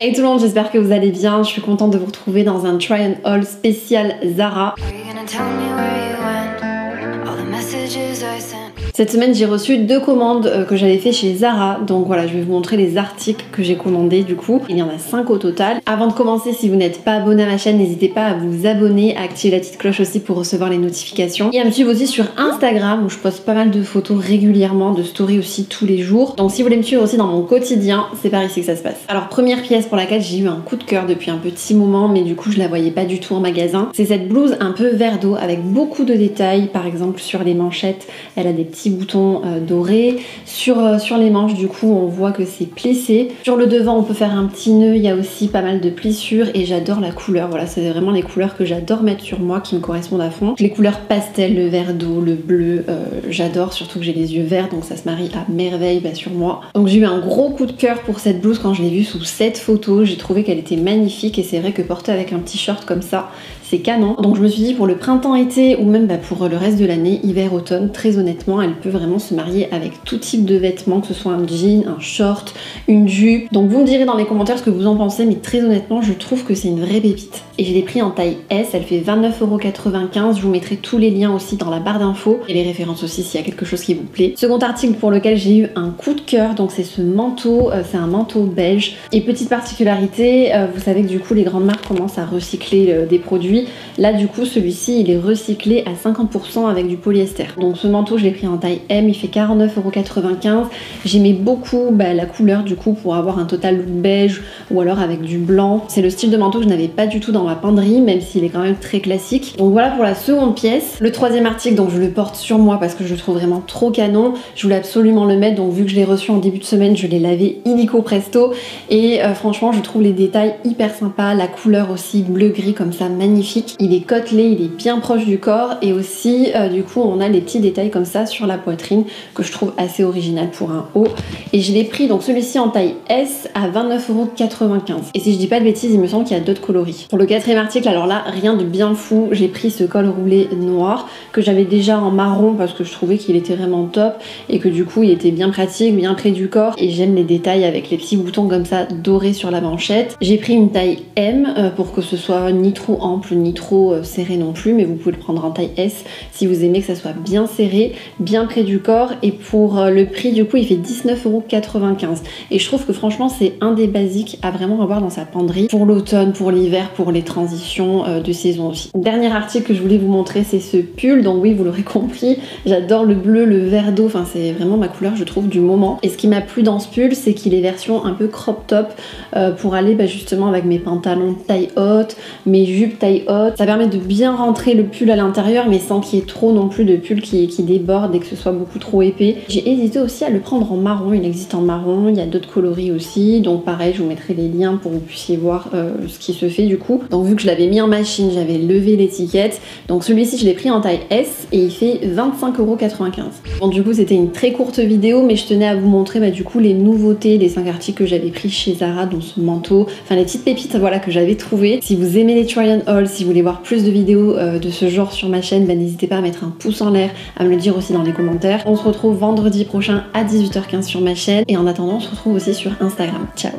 Hey tout le monde, j'espère que vous allez bien. Je suis contente de vous retrouver dans un try and haul spécial Zara. Cette semaine, j'ai reçu 2 commandes que j'avais fait chez Zara. Donc voilà, je vais vous montrer les articles que j'ai commandés du coup. Il y en a 5 au total. Avant de commencer, si vous n'êtes pas abonné à ma chaîne, n'hésitez pas à vous abonner, à activer la petite cloche aussi pour recevoir les notifications. Et à me suivre aussi sur Instagram où je poste pas mal de photos régulièrement, de stories aussi tous les jours. Donc si vous voulez me suivre aussi dans mon quotidien, c'est par ici que ça se passe. Alors première pièce pour laquelle j'ai eu un coup de cœur depuis un petit moment, mais du coup je la voyais pas du tout en magasin. C'est cette blouse un peu vert d'eau avec beaucoup de détails. Par exemple sur les manchettes, elle a des petits boutons dorés. Sur les manches du coup on voit que c'est plissé. Sur le devant on peut faire un petit nœud, il y a aussi pas mal de plissures et j'adore la couleur. Voilà, c'est vraiment les couleurs que j'adore mettre sur moi, qui me correspondent à fond. Les couleurs pastel, le vert d'eau, le bleu, j'adore, surtout que j'ai les yeux verts donc ça se marie à merveille sur moi. Donc j'ai eu un gros coup de cœur pour cette blouse quand je l'ai vue sous cette photo. J'ai trouvé qu'elle était magnifique et c'est vrai que porter avec un petit short comme ça, c'est canon. Donc je me suis dit pour le printemps-été ou même pour le reste de l'année, hiver-automne, très honnêtement, elle peut vraiment se marier avec tout type de vêtements, que ce soit un jean, un short, une jupe. Donc vous me direz dans les commentaires ce que vous en pensez, mais très honnêtement, je trouve que c'est une vraie pépite. Et je l'ai pris en taille S, elle fait 29,95 €. Je vous mettrai tous les liens aussi dans la barre d'infos et les références aussi s'il y a quelque chose qui vous plaît. Second article pour lequel j'ai eu un coup de cœur, donc c'est ce manteau, c'est un manteau beige. Et petite particularité, vous savez que du coup les grandes marques commencent à recycler des produits. Là du coup celui-ci il est recyclé à 50% avec du polyester. Donc ce manteau je l'ai pris en taille M, il fait 49,95 €. J'aimais beaucoup la couleur du coup pour avoir un total look beige ou alors avec du blanc. C'est le style de manteau que je n'avais pas du tout dans ma penderie, même s'il est quand même très classique. Donc voilà pour la seconde pièce. Le troisième article, donc je le porte sur moi parce que je le trouve vraiment trop canon. Je voulais absolument le mettre, donc vu que je l'ai reçu en début de semaine, je l'ai lavé illico presto et franchement je trouve les détails hyper sympas, la couleur aussi bleu-gris comme ça magnifique. Il est côtelé, il est bien proche du corps et aussi du coup on a les petits détails comme ça sur la poitrine que je trouve assez original pour un haut. Et je l'ai pris donc celui-ci en taille S à 29,95 €. Et si je dis pas de bêtises, il me semble qu'il y a d'autres coloris. Pour le quatrième article, alors là rien de bien fou, j'ai pris ce col roulé noir que j'avais déjà en marron parce que je trouvais qu'il était vraiment top et que du coup il était bien pratique, bien près du corps et j'aime les détails avec les petits boutons comme ça dorés sur la manchette. J'ai pris une taille M pour que ce soit ni trop ample ni trop serré non plus, mais vous pouvez le prendre en taille S si vous aimez que ça soit bien serré, bien près du corps. Et pour le prix du coup il fait 19,95 € et je trouve que franchement c'est un des basiques à vraiment avoir dans sa penderie pour l'automne, pour l'hiver, pour les transitions de saison aussi. Dernier article que je voulais vous montrer, c'est ce pull. Donc oui, vous l'aurez compris, j'adore le bleu, le vert d'eau, enfin c'est vraiment ma couleur je trouve du moment. Et ce qui m'a plu dans ce pull, c'est qu'il est version un peu crop top pour aller justement avec mes pantalons taille haute, mes jupes taille haute. Ça permet de bien rentrer le pull à l'intérieur mais sans qu'il y ait trop non plus de pull qui déborde et que ce soit beaucoup trop épais. J'ai hésité aussi à le prendre en marron, il existe en marron, il y a d'autres coloris aussi, donc pareil je vous mettrai les liens pour que vous puissiez voir ce qui se fait du coup. Donc vu que je l'avais mis en machine, j'avais levé l'étiquette, donc celui-ci je l'ai pris en taille S et il fait 25,95 €. Bon du coup c'était une très courte vidéo mais je tenais à vous montrer du coup les nouveautés, les 5 articles que j'avais pris chez Zara, dont ce manteau, enfin les petites pépites voilà que j'avais trouvé. Si vous aimez les try and haul, si vous voulez voir plus de vidéos de ce genre sur ma chaîne, n'hésitez pas à mettre un pouce en l'air, à me le dire aussi dans les commentaires. On se retrouve vendredi prochain à 18h15 sur ma chaîne et en attendant on se retrouve aussi sur Instagram. Ciao.